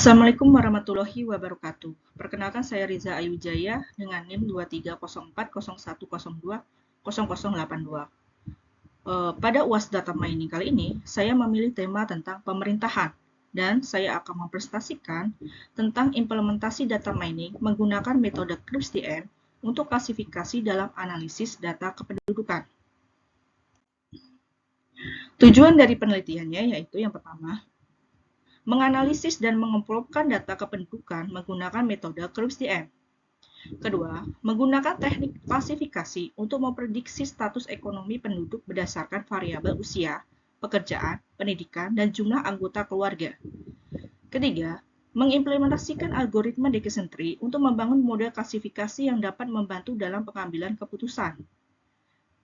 Assalamualaikum warahmatullahi wabarakatuh. Perkenalkan saya Riza Ayujaya dengan NIM 230401020082. Pada UAS Data Mining kali ini, saya memilih tema tentang pemerintahan dan saya akan mempresentasikan tentang implementasi data mining menggunakan metode CRISP-DM untuk klasifikasi dalam analisis data kependudukan. Tujuan dari penelitiannya yaitu yang pertama, menganalisis dan mengumpulkan data kependudukan menggunakan metode CRISP-DM. Kedua, menggunakan teknik klasifikasi untuk memprediksi status ekonomi penduduk berdasarkan variabel usia, pekerjaan, pendidikan, dan jumlah anggota keluarga. Ketiga, mengimplementasikan algoritma Dickinson Tree untuk membangun model klasifikasi yang dapat membantu dalam pengambilan keputusan.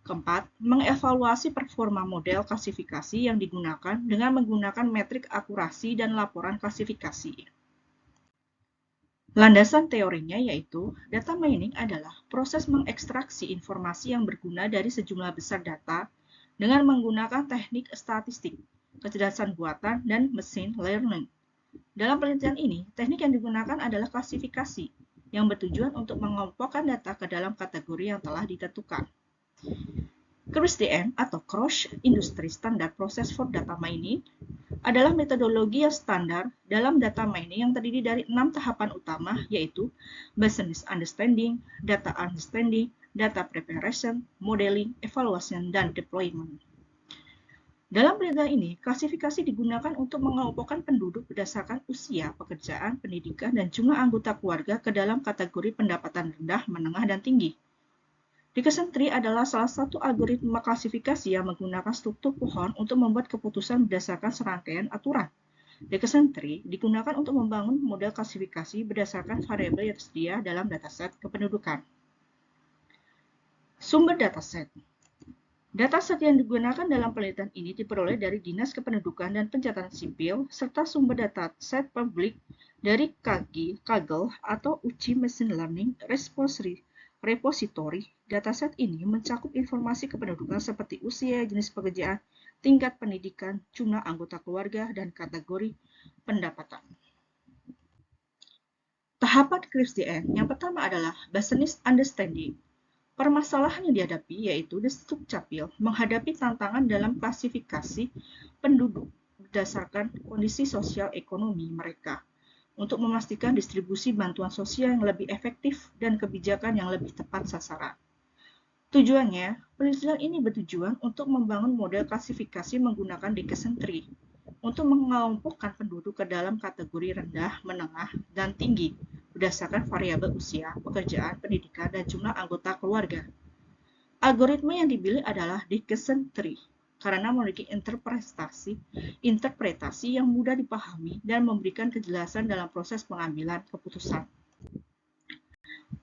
Keempat, mengevaluasi performa model klasifikasi yang digunakan dengan menggunakan metrik akurasi dan laporan klasifikasi. Landasan teorinya yaitu, data mining adalah proses mengekstraksi informasi yang berguna dari sejumlah besar data dengan menggunakan teknik statistik, kecerdasan buatan, dan machine learning. Dalam penelitian ini, teknik yang digunakan adalah klasifikasi yang bertujuan untuk mengelompokkan data ke dalam kategori yang telah ditentukan. CRISP-DM atau Cross Industry Standard Process for Data Mining adalah metodologi yang standar dalam data mining yang terdiri dari 6 tahapan utama, yaitu business understanding, data understanding, data preparation, modeling, evaluation, dan deployment. Dalam penelitian ini, klasifikasi digunakan untuk mengelompokkan penduduk berdasarkan usia, pekerjaan, pendidikan, dan jumlah anggota keluarga ke dalam kategori pendapatan rendah, menengah, dan tinggi. Dickinson Tree adalah salah satu algoritma klasifikasi yang menggunakan struktur pohon untuk membuat keputusan berdasarkan serangkaian aturan. Dickinson Tree digunakan untuk membangun model klasifikasi berdasarkan variabel yang tersedia dalam dataset kependudukan. Sumber dataset. Dataset yang digunakan dalam penelitian ini diperoleh dari Dinas Kependudukan dan Pencatatan Sipil, serta sumber dataset publik dari Kaggle atau Uji Machine Learning Repository. Dataset ini mencakup informasi kependudukan seperti usia, jenis pekerjaan, tingkat pendidikan, jumlah anggota keluarga, dan kategori pendapatan. Tahapan CRISP-DM yang pertama adalah business understanding. Permasalahan yang dihadapi yaitu Dukcapil menghadapi tantangan dalam klasifikasi penduduk berdasarkan kondisi sosial ekonomi mereka untuk memastikan distribusi bantuan sosial yang lebih efektif dan kebijakan yang lebih tepat sasaran. Tujuannya, penelitian ini bertujuan untuk membangun model klasifikasi menggunakan Dickinson Tree untuk mengelompokkan penduduk ke dalam kategori rendah, menengah, dan tinggi berdasarkan variabel usia, pekerjaan, pendidikan, dan jumlah anggota keluarga. Algoritma yang dipilih adalah Dickinson Tree karena memiliki interpretasi yang mudah dipahami dan memberikan kejelasan dalam proses pengambilan keputusan.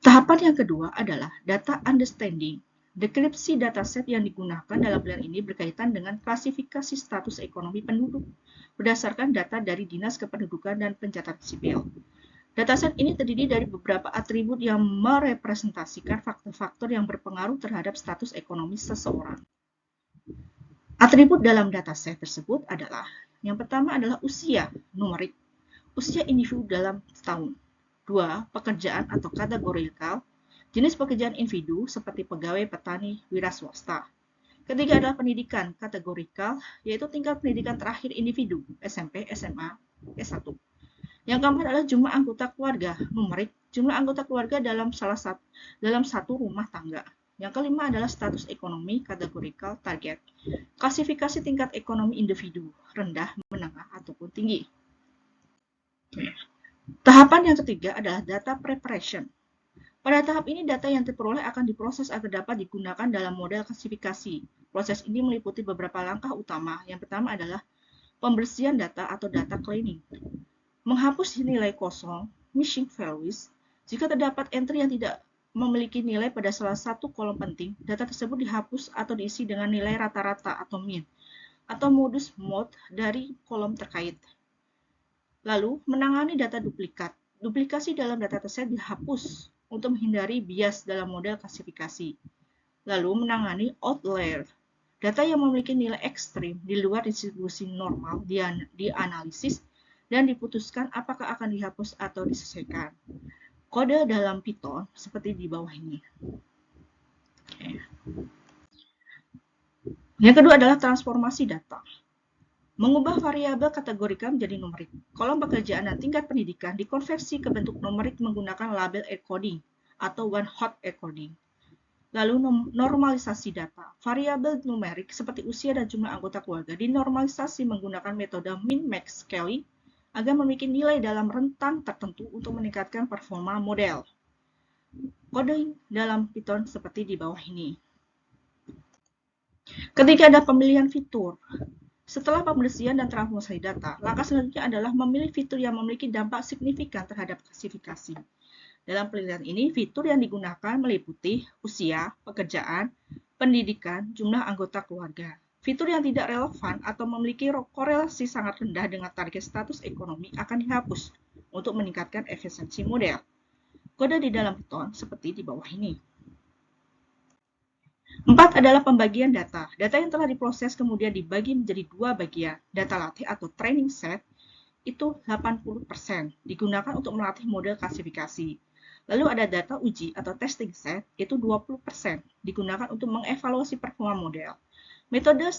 Tahapan yang kedua adalah data understanding. Deskripsi dataset yang digunakan dalam penelitian ini berkaitan dengan klasifikasi status ekonomi penduduk berdasarkan data dari Dinas Kependudukan dan Pencatatan Sipil. Dataset ini terdiri dari beberapa atribut yang merepresentasikan faktor-faktor yang berpengaruh terhadap status ekonomi seseorang. Atribut dalam dataset tersebut adalah, yang pertama adalah usia, numerik, usia individu dalam setahun. 2. Pekerjaan atau kategorikal, jenis pekerjaan individu seperti pegawai, petani, wira swasta. Ketiga adalah pendidikan kategorikal, yaitu tingkat pendidikan terakhir individu, SMP, SMA, S1. Yang keempat adalah jumlah anggota keluarga, numerik, jumlah anggota keluarga dalam satu rumah tangga. Yang kelima adalah status ekonomi kategorikal target, klasifikasi tingkat ekonomi individu, rendah, menengah, ataupun tinggi. Tahapan yang ketiga adalah data preparation. Pada tahap ini, data yang diperoleh akan diproses agar dapat digunakan dalam model klasifikasi. Proses ini meliputi beberapa langkah utama. Yang pertama adalah pembersihan data atau data cleaning. Menghapus nilai kosong, missing values. Jika terdapat entry yang tidak memiliki nilai pada salah satu kolom penting, data tersebut dihapus atau diisi dengan nilai rata-rata atau mean, atau modus mode dari kolom terkait. Lalu, menangani data duplikat. Duplikasi dalam dataset dihapus untuk menghindari bias dalam model klasifikasi. Lalu, menangani outlier. Data yang memiliki nilai ekstrim di luar distribusi normal dianalisis dan diputuskan apakah akan dihapus atau diselesaikan. Kode dalam Python seperti di bawah ini. Oke. Yang kedua adalah transformasi data. Mengubah variabel kategorika menjadi numerik. Kolom pekerjaan dan tingkat pendidikan dikonversi ke bentuk numerik menggunakan label encoding atau one-hot encoding. Lalu normalisasi data. Variabel numerik seperti usia dan jumlah anggota keluarga dinormalisasi menggunakan metode min-max scaling agar memiliki nilai dalam rentang tertentu untuk meningkatkan performa model. Kode dalam Python seperti di bawah ini. Ketika ada pemilihan fitur, setelah pembersihan dan transformasi data, langkah selanjutnya adalah memilih fitur yang memiliki dampak signifikan terhadap klasifikasi. Dalam penelitian ini, fitur yang digunakan meliputi usia, pekerjaan, pendidikan, jumlah anggota keluarga. Fitur yang tidak relevan atau memiliki korelasi sangat rendah dengan target status ekonomi akan dihapus untuk meningkatkan efisiensi model. Kode di dalam Python seperti di bawah ini. 4 adalah pembagian data. Data yang telah diproses kemudian dibagi menjadi 2 bagian. Data latih atau training set itu 80% digunakan untuk melatih model klasifikasi. Lalu ada data uji atau testing set itu 20% digunakan untuk mengevaluasi performa model. Metode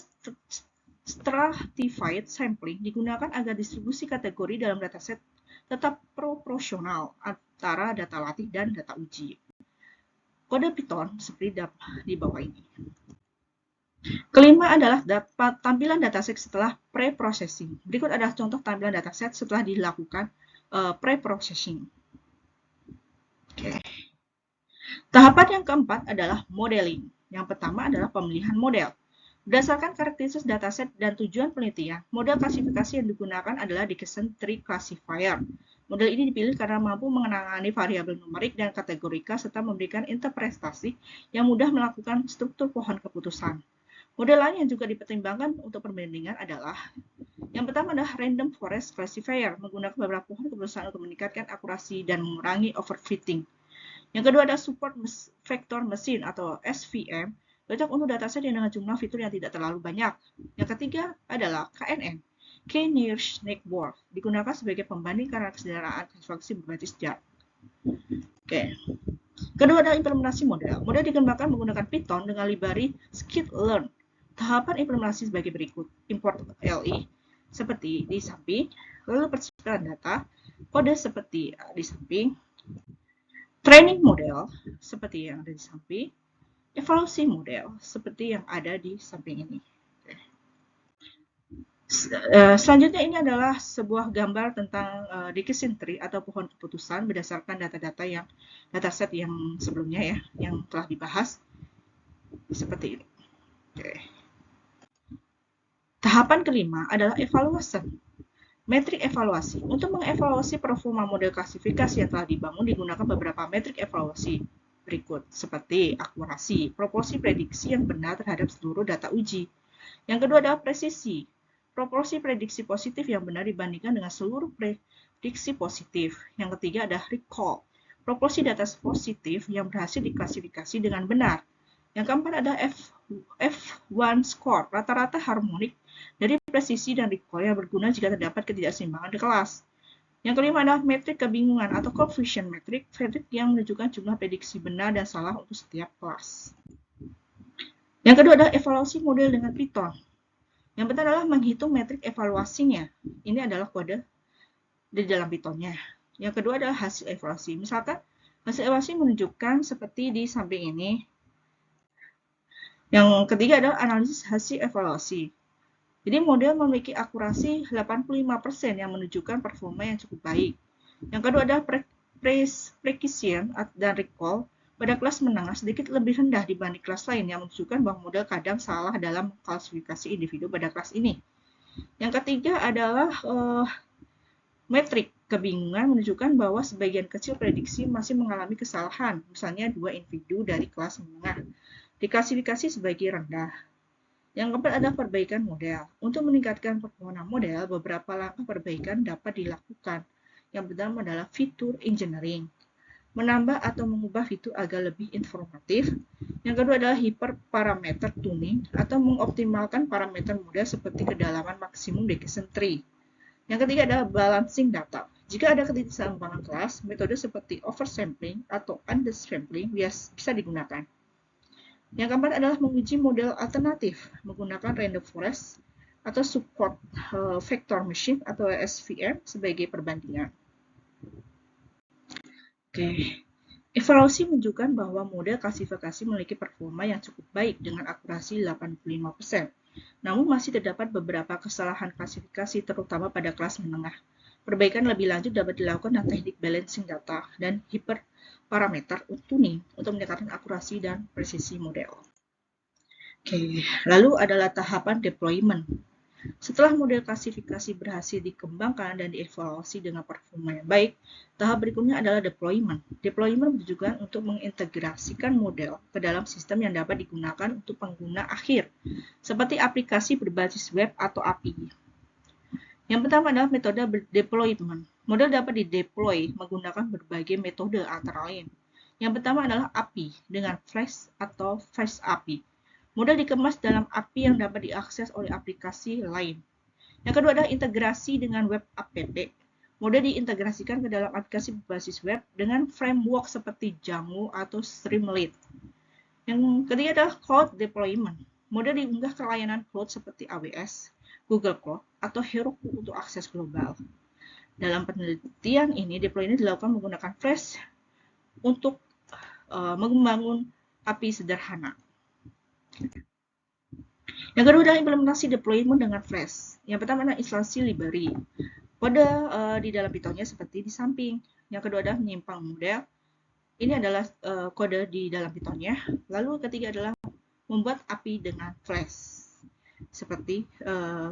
stratified sampling digunakan agar distribusi kategori dalam dataset tetap proporsional antara data latih dan data uji. Kode Python seperti di bawah ini. Kelima adalah tampilan dataset setelah pre-processing. Berikut adalah contoh tampilan dataset setelah dilakukan pre-processing. Okay. Tahapan yang keempat adalah modeling. Yang pertama adalah pemilihan model. Berdasarkan karakteristik dataset dan tujuan penelitian, model klasifikasi yang digunakan adalah Dickinson Tree Classifier. Model ini dipilih karena mampu mengenali variabel numerik dan kategorika serta memberikan interpretasi yang mudah melakukan struktur pohon keputusan. Model lain yang juga dipertimbangkan untuk perbandingan adalah yang pertama adalah Random Forest Classifier, menggunakan beberapa pohon keputusan untuk meningkatkan akurasi dan mengurangi overfitting. Yang kedua adalah Support Vector Machine atau SVM, cocok untuk dataset yang dengan jumlah fitur yang tidak terlalu banyak. Yang ketiga adalah KNN, K-Nearest Network, digunakan sebagai pembanding karena kesederhanaan klasifikasi berbasis jar. Oke. Kedua adalah implementasi model. Model dikembangkan menggunakan Python dengan library scikit-learn. Tahapan implementasi sebagai berikut. Import LI seperti di samping, lalu persiapan data, kode seperti di samping, training model seperti yang ada di samping, evaluasi model seperti yang ada di samping ini. Selanjutnya ini adalah sebuah gambar tentang Dickinson Tree atau pohon keputusan berdasarkan data-data yang dataset yang sebelumnya ya, yang telah dibahas seperti ini. Oke. Tahapan kelima adalah evaluasi. Metrik evaluasi. Untuk mengevaluasi performa model klasifikasi yang telah dibangun digunakan beberapa metrik evaluasi berikut seperti akurasi, proporsi prediksi yang benar terhadap seluruh data uji. Yang kedua adalah presisi. Proporsi prediksi positif yang benar dibandingkan dengan seluruh prediksi positif. Yang ketiga adalah recall. Proporsi data positif yang berhasil diklasifikasi dengan benar. Yang keempat adalah F1 score, rata-rata harmonik dari presisi dan recall yang berguna jika terdapat ketidakseimbangan di kelas. Yang kelima adalah metrik kebingungan atau confusion metric, metrik yang menunjukkan jumlah prediksi benar dan salah untuk setiap kelas. Yang kedua adalah evaluasi model dengan Python. Yang pertama adalah menghitung metrik evaluasinya. Ini adalah kode di dalam Python-nya. Yang kedua adalah hasil evaluasi. Misalkan hasil evaluasi menunjukkan seperti di samping ini. Yang ketiga adalah analisis hasil evaluasi. Jadi model memiliki akurasi 85% yang menunjukkan performa yang cukup baik. Yang kedua adalah precision dan recall pada kelas menengah sedikit lebih rendah dibanding kelas lain yang menunjukkan bahwa model kadang salah dalam klasifikasi individu pada kelas ini. Yang ketiga adalah metrik kebingungan menunjukkan bahwa sebagian kecil prediksi masih mengalami kesalahan, misalnya 2 individu dari kelas menengah diklasifikasi sebagai rendah. Yang keempat adalah perbaikan model. Untuk meningkatkan performa model, beberapa langkah perbaikan dapat dilakukan. Yang pertama adalah fitur engineering, menambah atau mengubah fitur agar lebih informatif. Yang kedua adalah hyperparameter tuning atau mengoptimalkan parameter model seperti kedalaman maksimum Dickinson Tree. Yang ketiga adalah balancing data. Jika ada ketidakseimbangan kelas, metode seperti oversampling atau undersampling bisa digunakan. Yang keempat adalah menguji model alternatif menggunakan random forest atau support vector machine atau SVM sebagai perbandingan. Oke. Evaluasi menunjukkan bahwa model klasifikasi memiliki performa yang cukup baik dengan akurasi 85%. Namun masih terdapat beberapa kesalahan klasifikasi terutama pada kelas menengah. Perbaikan lebih lanjut dapat dilakukan dengan teknik balancing data dan hiperparameter tuning untuk meningkatkan akurasi dan presisi model. Oke, lalu adalah tahapan deployment. Setelah model klasifikasi berhasil dikembangkan dan dievaluasi dengan performa yang baik, tahap berikutnya adalah deployment. Deployment bertujuan untuk mengintegrasikan model ke dalam sistem yang dapat digunakan untuk pengguna akhir, seperti aplikasi berbasis web atau API. Yang pertama adalah metode deployment. Model dapat dideploy menggunakan berbagai metode antara lain. Yang pertama adalah API dengan Flash atau Fast API. Model dikemas dalam API yang dapat diakses oleh aplikasi lain. Yang kedua adalah integrasi dengan web app. Model diintegrasikan ke dalam aplikasi berbasis web dengan framework seperti Django atau Streamlit. Yang ketiga adalah cloud deployment. Model diunggah ke layanan cloud seperti AWS, Google Cloud, atau Heroku untuk akses global. Dalam penelitian ini, deployment dilakukan menggunakan Flash untuk membangun API sederhana. Yang kedua adalah implementasi deployment dengan Flash. Yang pertama adalah instalasi library. Kode di dalam Python-nya seperti di samping. Yang kedua adalah menyimpang model. Ini adalah kode di dalam Python-nya. Lalu ketiga adalah membuat API dengan Flash. Seperti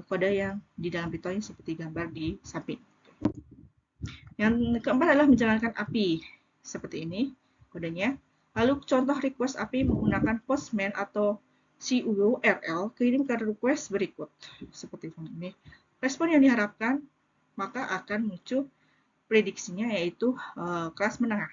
kode yang di dalam Python-nya seperti gambar di samping. Yang keempat adalah menjalankan API. Seperti ini kodenya. Lalu contoh request API menggunakan Postman atau CURL kirimkan request berikut seperti ini. Respon yang diharapkan maka akan muncul prediksinya yaitu kelas menengah.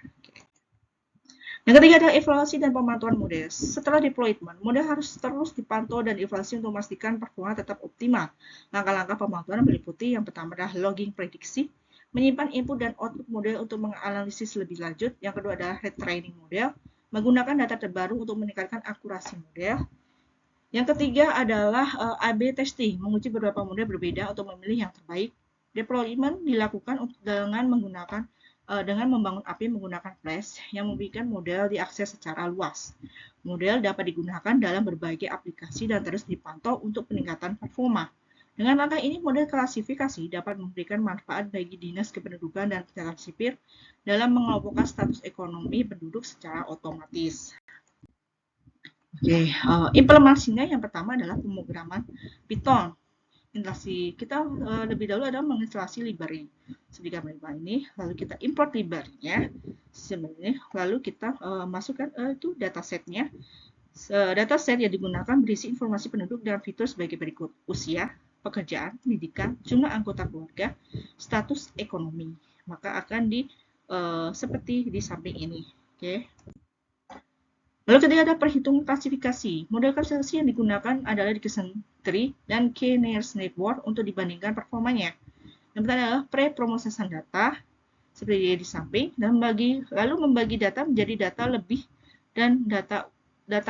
Yang ketiga adalah evaluasi dan pemantauan model. Setelah deployment, model harus terus dipantau dan evaluasi untuk memastikan performa tetap optimal. Langkah-langkah pemantauan meliputi yang pertama adalah logging prediksi, menyimpan input dan output model untuk menganalisis lebih lanjut. Yang kedua adalah retraining model, menggunakan data terbaru untuk meningkatkan akurasi model. Yang ketiga adalah A/B testing, menguji beberapa model berbeda untuk memilih yang terbaik. Deployment dilakukan dengan membangun API menggunakan Flash yang memberikan model diakses secara luas. Model dapat digunakan dalam berbagai aplikasi dan terus dipantau untuk peningkatan performa. Dengan langkah ini, model klasifikasi dapat memberikan manfaat bagi Dinas Kependudukan dan Catatan Sipil dalam mengelompokkan status ekonomi penduduk secara otomatis. Oke, implementasinya yang pertama adalah pemrograman Python. Instalasi kita lebih dahulu adalah menginstalasi library seperti gambar ini, lalu kita import library-nya sebenarnya, lalu kita masukkan itu datasetnya. Dataset yang digunakan berisi informasi penduduk dan fitur sebagai berikut: usia, pekerjaan, pendidikan, jumlah anggota keluarga, status ekonomi. Maka akan seperti di samping ini. Oke. Lalu ketika ada perhitungan klasifikasi, model klasifikasi yang digunakan adalah Dickinson Tree dan K-Nearest-Network untuk dibandingkan performanya. Yang pertama adalah pre-prosesan data, seperti di samping, dan lalu membagi data menjadi data lebih dan data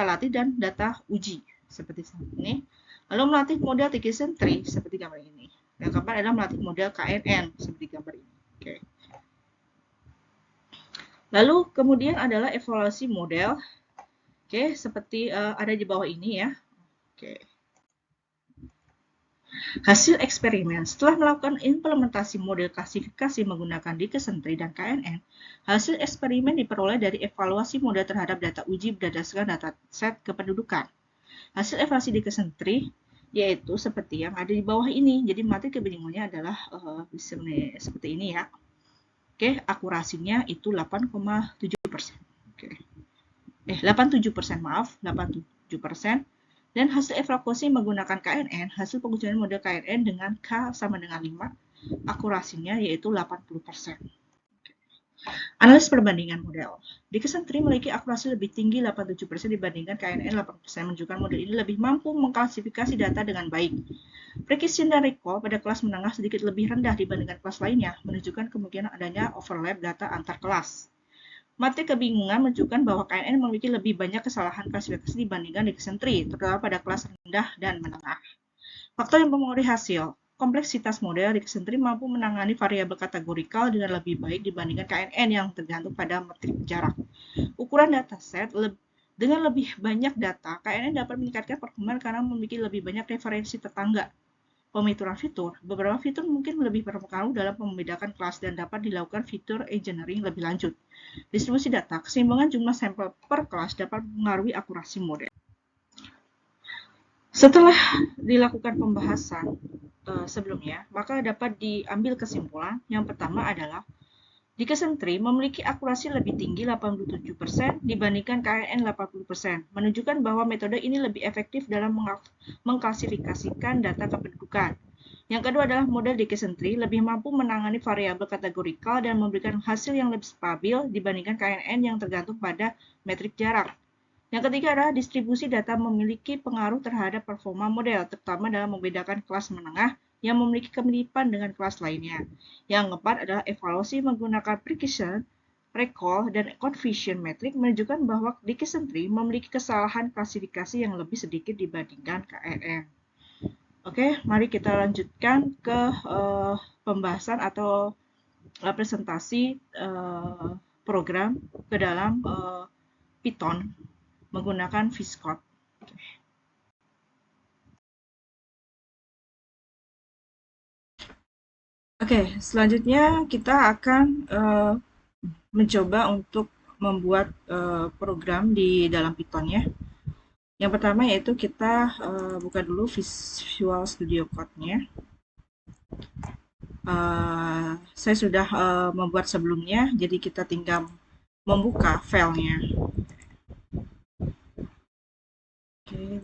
latih dan data uji, seperti ini. Lalu melatih model Dickinson Tree, seperti gambar ini. Yang keempat adalah melatih model KNN, seperti gambar ini. Oke. Lalu kemudian adalah evaluasi model. Oke, seperti ada di bawah ini ya. Oke. Hasil eksperimen. Setelah melakukan implementasi model klasifikasi menggunakan Dickinson Tree dan KNN, hasil eksperimen diperoleh dari evaluasi model terhadap data uji berdasarkan dataset kependudukan. Hasil evaluasi Dickinson Tree yaitu seperti yang ada di bawah ini. Jadi materi kebingungannya adalah seperti ini ya. Oke, akurasinya itu 8,7%. Oke. 87%, maaf, 87%. Dan hasil evaluasi menggunakan KNN, hasil pengujian model KNN dengan K sama dengan 5, akurasinya yaitu 80%. Analisis perbandingan model. Dickerson Tree memiliki akurasi lebih tinggi 87% dibandingkan KNN 8%, menunjukkan model ini lebih mampu mengklasifikasi data dengan baik. Precision dan recall pada kelas menengah sedikit lebih rendah dibandingkan kelas lainnya, menunjukkan kemungkinan adanya overlap data antar kelas. Materi kebingungan menunjukkan bahwa KNN memiliki lebih banyak kesalahan klasifikasi dibandingkan Dickerson Tree, terutama pada kelas rendah dan menengah. Faktor yang mempengaruhi hasil. Kompleksitas model Dickerson Tree mampu menangani variabel kategorikal dengan lebih baik dibandingkan KNN yang tergantung pada metrik jarak. Ukuran dataset dengan lebih banyak data, KNN dapat meningkatkan performa karena memiliki lebih banyak referensi tetangga. Pemituran fitur. Beberapa fitur mungkin lebih berpengaruh dalam membedakan kelas dan dapat dilakukan fitur engineering lebih lanjut. Distribusi data. Keseimbangan jumlah sampel per kelas dapat mengaruhi akurasi model. Setelah dilakukan pembahasan sebelumnya, maka dapat diambil kesimpulan. Yang pertama adalah Dickerson Tree memiliki akurasi lebih tinggi 87% dibandingkan KNN 80%, menunjukkan bahwa metode ini lebih efektif dalam mengklasifikasikan data kependudukan. Yang kedua adalah model Dickerson Tree lebih mampu menangani variabel kategorikal dan memberikan hasil yang lebih stabil dibandingkan KNN yang tergantung pada metrik jarak. Yang ketiga adalah distribusi data memiliki pengaruh terhadap performa model, terutama dalam membedakan kelas menengah yang memiliki kemiripan dengan kelas lainnya. Yang keempat adalah evaluasi menggunakan precision, recall, dan coefficient metric menunjukkan bahwa Dickerson Tree memiliki kesalahan klasifikasi yang lebih sedikit dibandingkan KNN. Oke, mari kita lanjutkan ke pembahasan atau presentasi program ke dalam Python menggunakan VS Code. Oke, selanjutnya kita akan mencoba untuk membuat program di dalam Python ya. Yang pertama yaitu kita buka dulu Visual Studio Code-nya. Saya sudah membuat sebelumnya, jadi kita tinggal membuka filenya. Oke,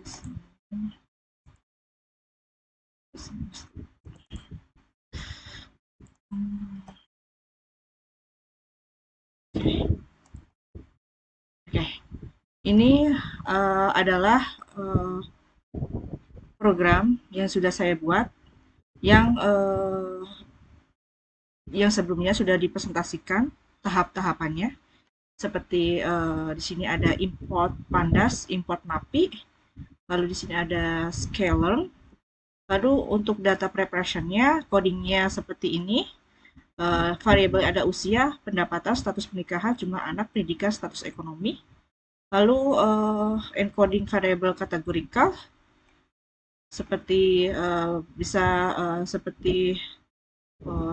Oke, ini adalah program yang sudah saya buat, yang sebelumnya sudah dipresentasikan tahap-tahapannya. Seperti di sini ada import pandas, import napi, lalu di sini ada scalar. Lalu untuk data preparation-nya, codingnya seperti ini. Variabel ada usia, pendapatan, status pernikahan, jumlah anak, pendidikan, status ekonomi. Lalu encoding variabel kategorikal seperti bisa seperti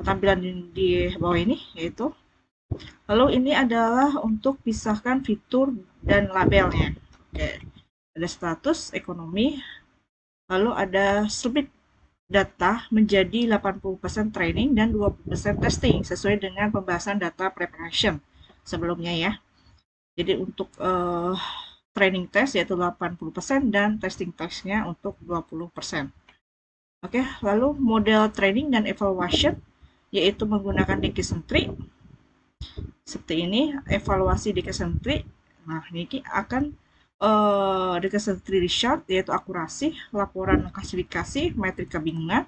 tampilan di bawah ini, yaitu. Lalu ini adalah untuk pisahkan fitur dan labelnya. Oke, ada status ekonomi, lalu ada submit data menjadi 80% training dan 20% testing sesuai dengan pembahasan data preparation sebelumnya ya. Jadi untuk training test yaitu 80% dan testing testnya untuk 20%. Oke, lalu model training dan evaluation yaitu menggunakan Dickerson Tree. Seperti ini, evaluasi Dickerson Tree. Nah, ini akan Dickerson Tree result yaitu akurasi, laporan klasifikasi, metrik kebingungan.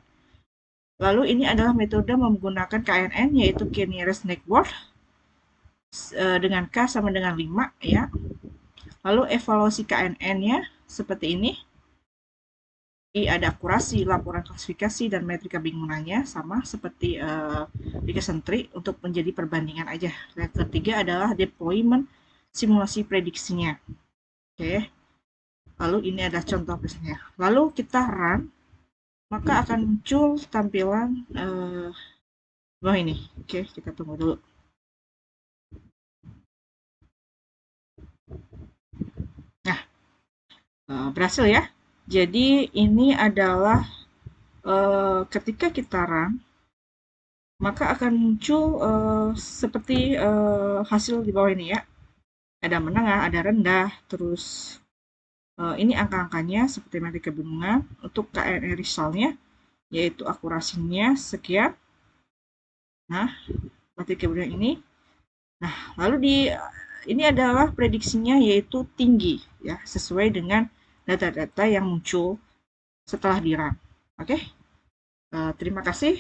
Lalu ini adalah metode menggunakan KNN yaitu K-nearest neighbor dengan K sama dengan 5 ya. Lalu evaluasi KNN-nya seperti ini. Ini ada akurasi, laporan klasifikasi, dan metrik kebingungannya sama seperti Dickerson Tree untuk menjadi perbandingan aja. Yang ketiga adalah deployment simulasi prediksinya. Oke. Lalu ini ada contoh presnya. Lalu kita run, maka akan muncul tampilan bawah ini. Oke, kita tunggu dulu. Nah, berhasil ya. Jadi ini adalah ketika kita run, maka akan muncul seperti hasil di bawah ini ya. Ada menengah, ada rendah, terus ini angka-angkanya seperti metrik kebingungan. Untuk KNN result-nya, yaitu akurasinya sekian. Nah, metrik kebingungan ini. Nah, lalu ini adalah prediksinya yaitu tinggi ya, sesuai dengan data-data yang muncul setelah di-run. Oke. Terima kasih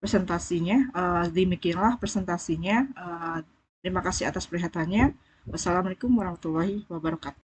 presentasinya. Demikianlah presentasinya. Terima kasih atas perhatiannya. Wassalamualaikum warahmatullahi wabarakatuh.